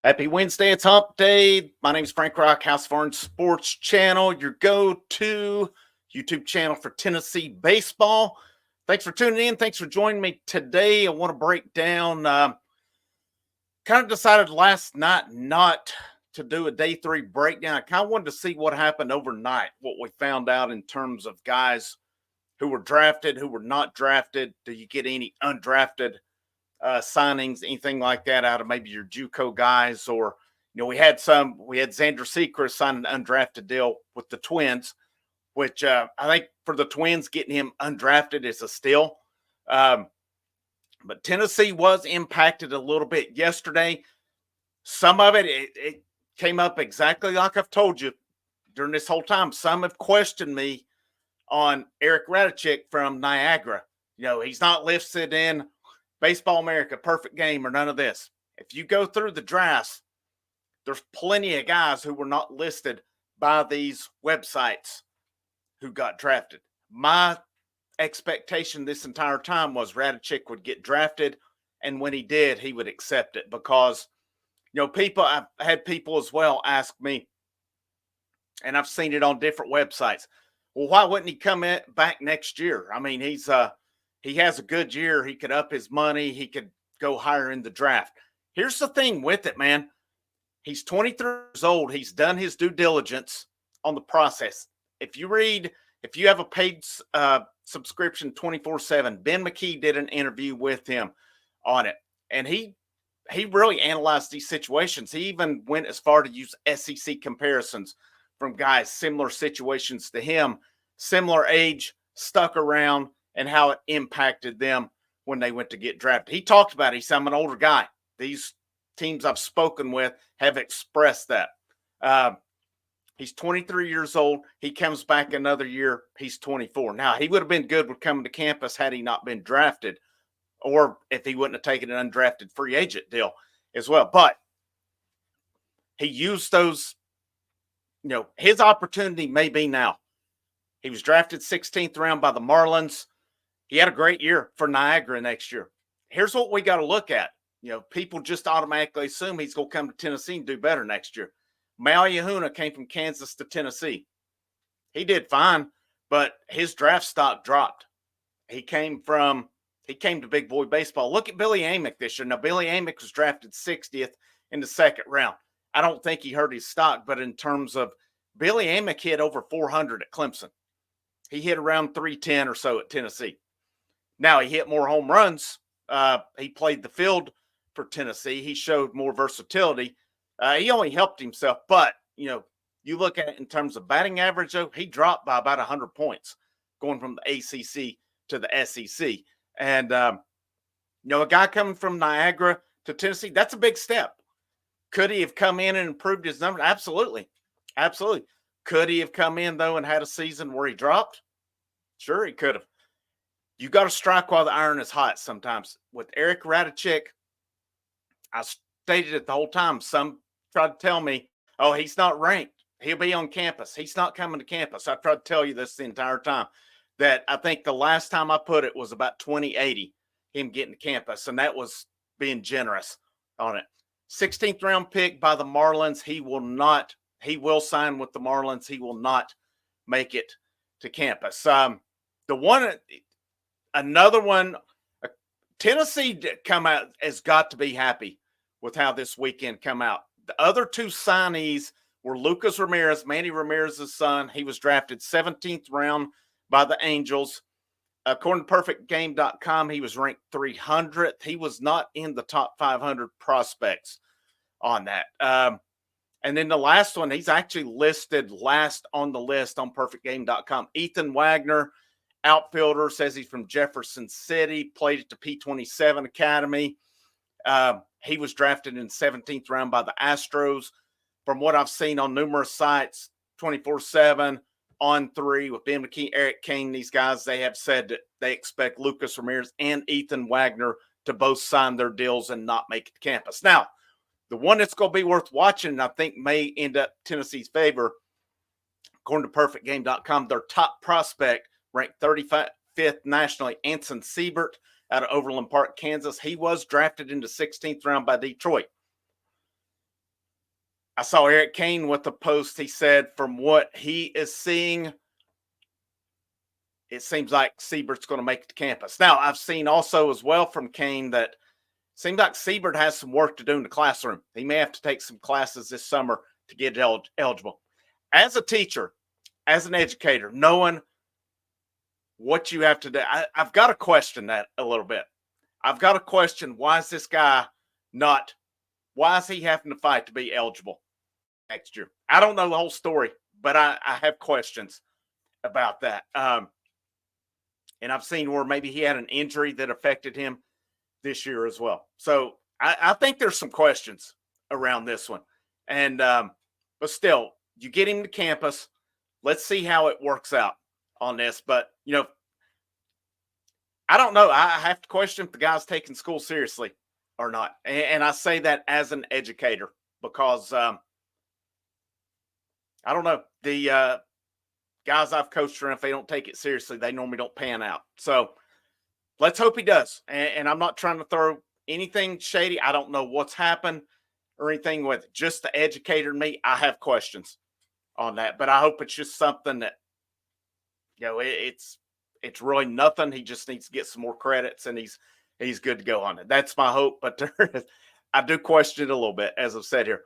Happy Wednesday. It's Hump Day. My name is Frank Rock, House of Orange Sports Channel, your go-to YouTube channel for Tennessee baseball. Thanks for tuning in. Thanks for joining me today. I want to break down, kind of decided last night not to do a day three breakdown. I kind of wanted to see what happened overnight, what we found out in terms of guys who were drafted, who were not drafted. Do you get any undrafted signings, anything like that out of maybe your JUCO guys? Or, we had Xander Sechrist sign an undrafted deal with the Twins, which I think for the Twins, getting him undrafted is a steal. But Tennessee was impacted a little bit yesterday. Some of it came up exactly like I've told you during this whole time. Some have questioned me on Eric Radicek from Niagara. He's not listed in Baseball America, Perfect Game, or none of this. If you go through the drafts, there's plenty of guys who were not listed by these websites who got drafted. My expectation this entire time was Radicek would get drafted, and when he did, he would accept it because, I've had people as well ask me, and I've seen it on different websites, well, why wouldn't he come back next year? I mean, he has a good year. He could up his money. He could go higher in the draft. Here's the thing with it, man. He's 23 years old. He's done his due diligence on the process. If you have a paid subscription 24/7, Ben McKee did an interview with him on it. And he really analyzed these situations. He even went as far to use SEC comparisons from guys, similar situations to him, similar age, stuck around, and how it impacted them when they went to get drafted. He talked about it. He said, I'm an older guy. These teams I've spoken with have expressed that. He's 23 years old. He comes back another year. He's 24. Now, he would have been good with coming to campus had he not been drafted, or if he wouldn't have taken an undrafted free agent deal as well. But he used those, his opportunity may be now. He was drafted 16th round by the Marlins. He had a great year for Niagara next year. Here's what we got to look at. People just automatically assume he's going to come to Tennessee and do better next year. Maui Ahuna came from Kansas to Tennessee. He did fine, but his draft stock dropped. He came to big boy baseball. Look at Billy Amick this year. Now, Billy Amick was drafted 60th in the second round. I don't think he hurt his stock, but in terms of Billy Amick hit over 400 at Clemson. He hit around 310 or so at Tennessee. Now, he hit more home runs. He played the field for Tennessee. He showed more versatility. He only helped himself. But, you look at it in terms of batting average, though, he dropped by about 100 points going from the ACC to the SEC. And, a guy coming from Niagara to Tennessee, that's a big step. Could he have come in and improved his numbers? Absolutely. Absolutely. Could he have come in, though, and had a season where he dropped? Sure, he could have. You got to strike while the iron is hot sometimes. With Eric Radicek, I stated it the whole time. Some tried to tell me, oh, he's not ranked. He'll be on campus. He's not coming to campus. I tried to tell you this the entire time, that I think the last time I put it was about 2080, him getting to campus, and that was being generous on it. 16th round pick by the Marlins. He will sign with the Marlins. He will not make it to campus. Another one, Tennessee come out has got to be happy with how this weekend come out. The other two signees were Lucas Ramirez, Manny Ramirez's son. He was drafted 17th round by the Angels. According to perfectgame.com, he was ranked 300th. He was not in the top 500 prospects on that. And then the last one, he's actually listed last on the list on perfectgame.com. Ethan Wagner, outfielder, says he's from Jefferson City, played at the P27 Academy. He was drafted in 17th round by the Astros. From what I've seen on numerous sites, 24/7, On 3 with Ben McKee, Eric Kane, these guys, they have said that they expect Lucas Ramirez and Ethan Wagner to both sign their deals and not make it to campus. Now, the one that's going to be worth watching, and I think may end up Tennessee's favor, according to perfectgame.com, their top prospect, ranked 35th nationally, Anson Siebert out of Overland Park, Kansas. He was drafted into 16th round by Detroit. I saw Eric Kane with the post. He said, from what he is seeing, it seems like Siebert's going to make it to campus. Now, I've seen also as well from Kane that seems like Siebert has some work to do in the classroom. He may have to take some classes this summer to get eligible. As a teacher, as an educator, knowing what you have to do, I've got to question that a little bit. I've got to question, why is this guy not, why is he having to fight to be eligible next year? I don't know the whole story, but I have questions about that. And I've seen where maybe he had an injury that affected him this year as well. So I think there's some questions around this one. And but still, you get him to campus. Let's see how it works out on this. But, you know, I don't know. I have to question if the guy's taking school seriously or not. And I say that as an educator because I don't know. The guys I've coached around, if they don't take it seriously, they normally don't pan out. So let's hope he does. And I'm not trying to throw anything shady. I don't know what's happened or anything with it. Just the educator and me, I have questions on that. But I hope it's just something that, you know, it's really nothing. He just needs to get some more credits and he's good to go on it. That's my hope. But I do question it a little bit, as I've said here.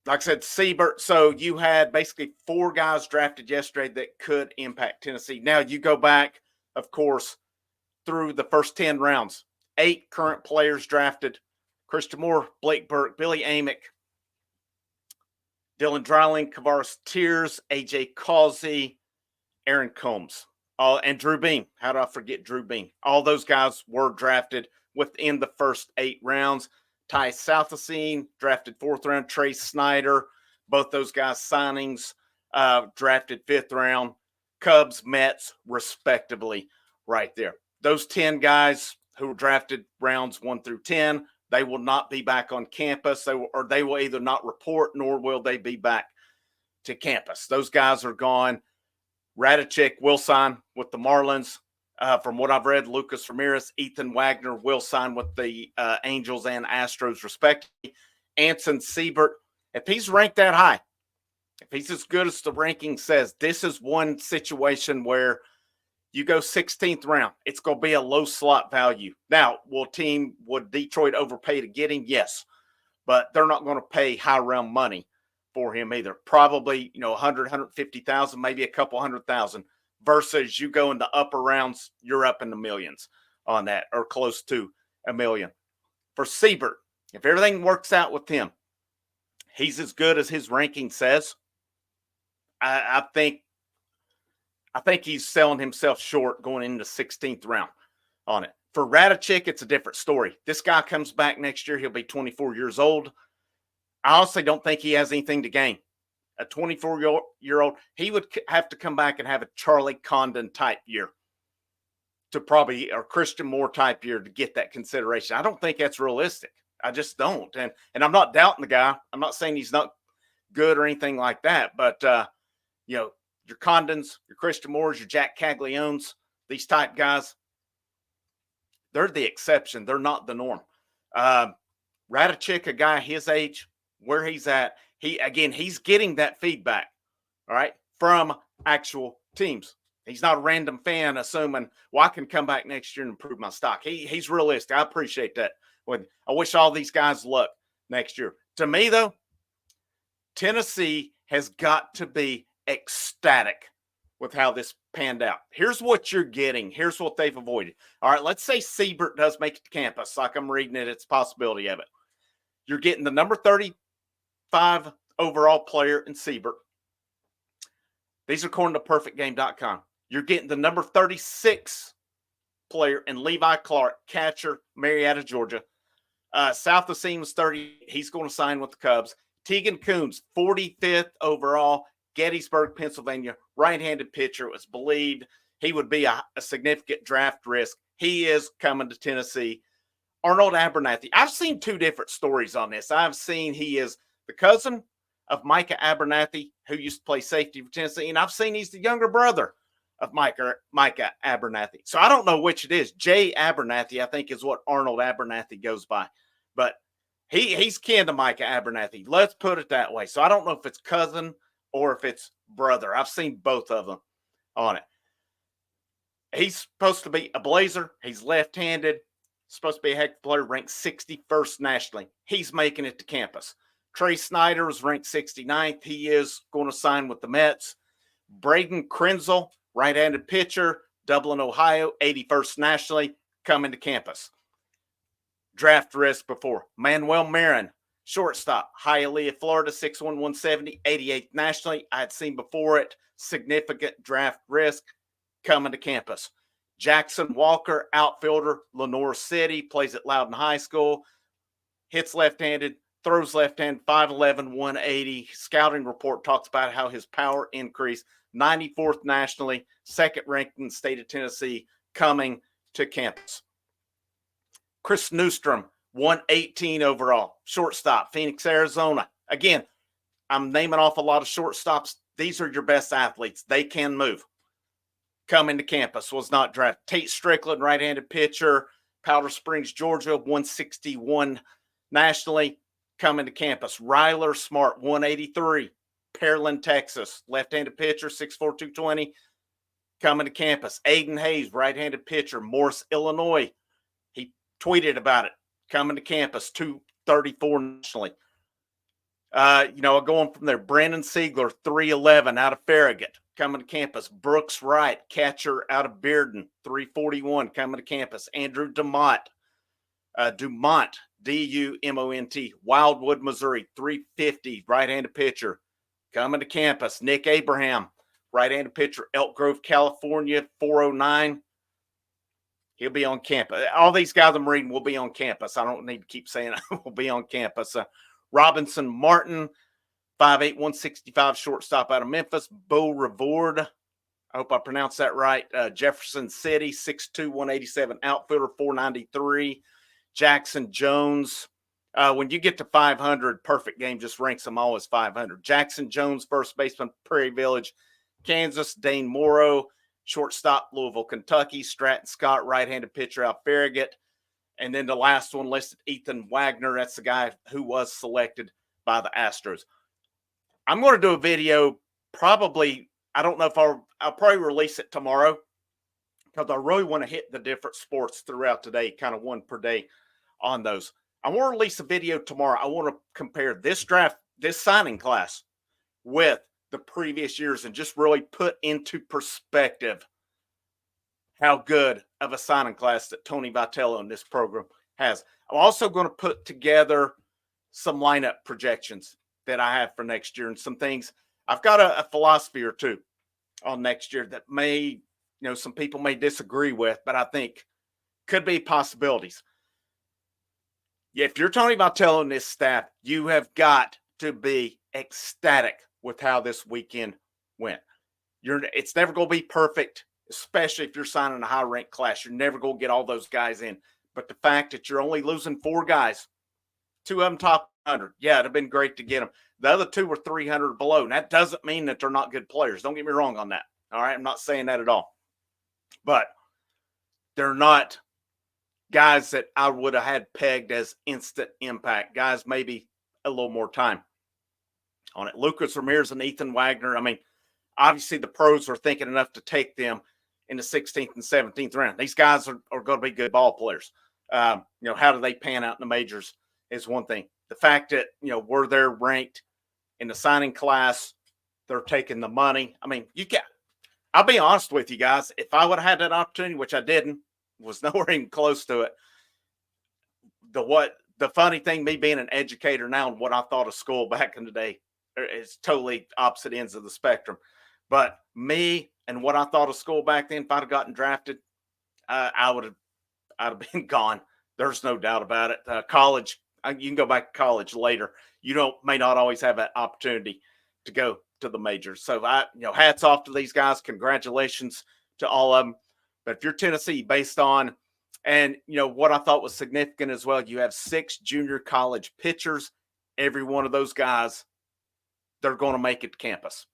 Like I said, Siebert. So you had basically 4 guys drafted yesterday that could impact Tennessee. Now you go back, of course, through the first 10 rounds. 8 current players drafted: Christian Moore, Blake Burke, Billy Amick, Dylan Dreiling, Kavaris Tears, AJ Causey, Aaron Combs, and Drew Beam. How do I forget Drew Beam? All those guys were drafted within the first 8 rounds. Ty Southasine, drafted 4th round. Trey Snyder, both those guys signings, drafted 5th round. Cubs, Mets, respectively, right there. Those 10 guys who were drafted rounds 1 through 10, they will not be back on campus. They will either not report, nor will they be back to campus. Those guys are gone. Radicek will sign with the Marlins. From what I've read, Lucas Ramirez, Ethan Wagner will sign with the Angels and Astros, respectively. Anson Siebert, if he's ranked that high, if he's as good as the ranking says, this is one situation where you go 16th round. It's going to be a low slot value. Now, would Detroit overpay to get him? Yes, but they're not going to pay high round money for him either. Probably, 100, 150,000, maybe a couple 100,000. Versus you go in the upper rounds, you're up in the millions on that, or close to $1 million. For Siebert, if everything works out with him, he's as good as his ranking says. I think he's selling himself short going into the 16th round on it. For Radicek, it's a different story. This guy comes back next year. He'll be 24 years old. I honestly don't think he has anything to gain. A 24-year-old, he would have to come back and have a Charlie Condon type year to probably, or Christian Moore type year to get that consideration. I don't think that's realistic. I just don't. And I'm not doubting the guy. I'm not saying he's not good or anything like that. But, your Condons, your Christian Moores, your Jack Cagliones, these type guys, they're the exception. They're not the norm. Radicek, a guy his age, where he's at, he's getting that feedback, all right, from actual teams. He's not a random fan assuming, well, I can come back next year and improve my stock. He's realistic. I appreciate that. I wish all these guys luck next year. To me, though, Tennessee has got to be ecstatic with how this panned out. Here's what you're getting. Here's what they've avoided. All right, let's say Siebert does make it to campus. Like I'm reading it, it's a possibility of it. You're getting the number 35 overall player in Siebert. These are according to perfectgame.com. You're getting the number 36 player in Levi Clark, catcher, Marietta, Georgia. South of Seams, 30. He's going to sign with the Cubs. Tegan Coons, 45th overall, Gettysburg, Pennsylvania, right-handed pitcher. It was believed he would be a significant draft risk. He is coming to Tennessee. Arnold Abernathy. I've seen 2 different stories on this. I've seen he is the cousin of Micah Abernathy, who used to play safety for Tennessee, and I've seen he's the younger brother of Micah Abernathy. So I don't know which it is. Jay Abernathy, I think, is what Arnold Abernathy goes by. But He's kin to Micah Abernathy. Let's put it that way. So I don't know if it's cousin or if it's brother. I've seen both of them on it. He's supposed to be a Blazer. He's left-handed. Supposed to be a heck of a player, ranked 61st nationally. He's making it to campus. Trey Snyder was ranked 69th. He is going to sign with the Mets. Braden Krenzel, right-handed pitcher, Dublin, Ohio, 81st nationally, coming to campus. Draft risk before. Manuel Marin, shortstop, Hialeah, Florida, 6'1", 170, 88th nationally. I had seen before it, significant draft risk, coming to campus. Jackson Walker, outfielder, Lenore City, plays at Loudon High School, hits left-handed, throws left-handed, 5'11", 180. Scouting report talks about how his power increased, 94th nationally, second ranked in the state of Tennessee, coming to campus. Chris Newstrom, 118 overall, shortstop, Phoenix, Arizona. Again, I'm naming off a lot of shortstops. These are your best athletes. They can move. Coming to campus, was not drafted. Tate Strickland, right-handed pitcher, Powder Springs, Georgia, 161 nationally, coming to campus. Ryler Smart, 183, Pearland, Texas, left-handed pitcher, 6'4", 220, coming to campus. Aiden Hayes, right-handed pitcher, Morris, Illinois. He tweeted about it, coming to campus, 234 nationally. Going from there, Brandon Siegler, 311 out of Farragut, coming to campus. Brooks Wright, catcher out of Bearden, 341, coming to campus. Andrew Dumont, D-U-M-O-N-T, Wildwood, Missouri, 350, right-handed pitcher, coming to campus. Nick Abraham, right-handed pitcher, Elk Grove, California, 409. He'll be on campus. All these guys I'm reading will be on campus. I don't need to keep saying it will be on campus. Robinson Martin, 5'8", 165, shortstop out of Memphis. Bo Revord, I hope I pronounced that right. Jefferson City, 6'2", 187, outfielder, 493. Jackson Jones. When you get to 500, Perfect Game just ranks them all as 500. Jackson Jones, first baseman, Prairie Village, Kansas. Dane Morrow, shortstop, Louisville, Kentucky. Stratton Scott, right-handed pitcher out Farragut. And then the last one listed, Ethan Wagner. That's the guy who was selected by the Astros. I'm going to do a video probably, I don't know if I'll probably release it tomorrow because I really want to hit the different sports throughout today, kind of one per day on those. I want to release a video tomorrow. I want to compare this draft, this signing class with the previous years and just really put into perspective how good of a signing class that Tony Vitello in this program has. I'm also going to put together some lineup projections that I have for next year and some things. I've got a philosophy or two on next year that may, some people may disagree with, but I think could be possibilities. If you're Tony Vitello and this staff, you have got to be ecstatic with how this weekend went. It's never going to be perfect, especially if you're signing a high-ranked class. You're never going to get all those guys in. But the fact that you're only losing 4 guys, 2 of them top 100, yeah, it'd have been great to get them. The other 2 were 300 below. And that doesn't mean that they're not good players. Don't get me wrong on that. All right, I'm not saying that at all. But they're not guys that I would have had pegged as instant impact. Guys, maybe a little more time on it. Lucas Ramirez and Ethan Wagner, I mean, obviously the pros are thinking enough to take them in the 16th and 17th round. These guys are going to be good ball players. How do they pan out in the majors is one thing. The fact that, where they're ranked in the signing class, they're taking the money. I mean, I'll be honest with you guys. If I would have had that opportunity, which I didn't, was nowhere even close to it. The funny thing, me being an educator now and what I thought of school back in the day, is totally opposite ends of the spectrum. But me and what I thought of school back then, if I'd have gotten drafted, I'd have been gone. There's no doubt about it. College, you can go back to college later. You may not always have that opportunity to go to the majors. So hats off to these guys. Congratulations to all of them. But if you're Tennessee, based on, and what I thought was significant as well, you have 6 junior college pitchers. Every one of those guys, they're going to make it to campus.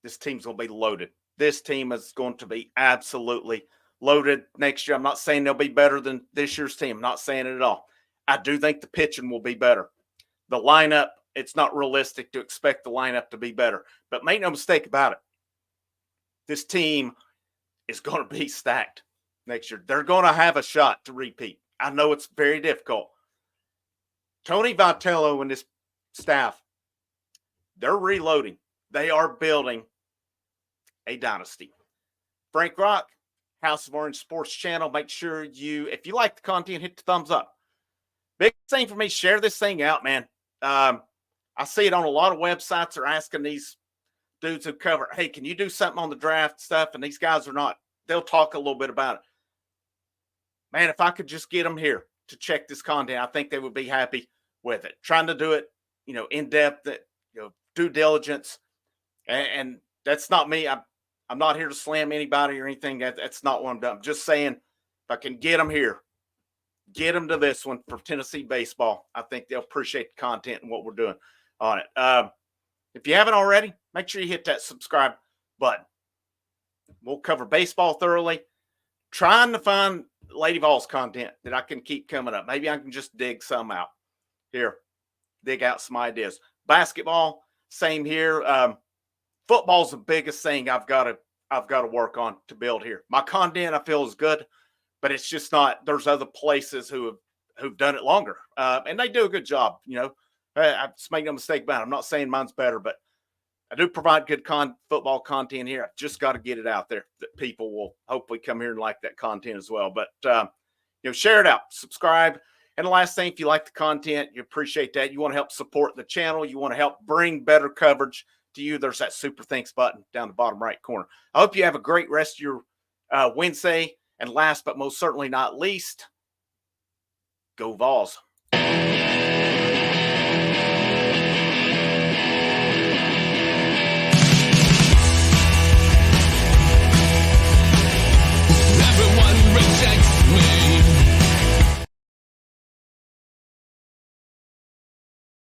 This team's going to be loaded. This team is going to be absolutely loaded next year. I'm not saying they'll be better than this year's team. I'm not saying it at all. I do think the pitching will be better. The lineup, it's not realistic to expect the lineup to be better. But make no mistake about it, this team is going to be stacked next year. They're going to have a shot to repeat. I know it's very difficult. Tony Vitello and his staff, they're reloading. They are building a dynasty. Frank Rock, House of Orange Sports Channel. Make sure if you like the content, hit the thumbs up. Big thing for me, share this thing out, man. I see it on a lot of websites. They're asking these dudes who cover, hey, can you do something on the draft stuff? And these guys are not. They'll talk a little bit about it. Man, if I could just get them here to check this content, I think they would be happy with it. Trying to do it, in depth, due diligence. And that's not me. I'm not here to slam anybody or anything. That's not what I'm doing. I'm just saying, if I can get them here, get them to this one for Tennessee baseball, I think they'll appreciate the content and what we're doing on it. If you haven't already, make sure you hit that subscribe button. We'll cover baseball thoroughly. Trying to find Lady Vols content that I can keep coming up. Maybe I can just dig some out here, dig out some ideas. Basketball, same here. Football's the biggest thing I've got to work on to build here. My content I feel is good, but it's just not. There's other places who've done it longer, and they do a good job. I just make no mistake about it. I'm not saying mine's better, but I do provide good football content here. I just got to get it out there that people will hopefully come here and like that content as well. But share it out, subscribe. And the last thing, if you like the content, you appreciate that. You want to help support the channel. You want to help bring better coverage to you. There's that super thanks button down the bottom right corner. I hope you have a great rest of your Wednesday. And last but most certainly not least, go Vols.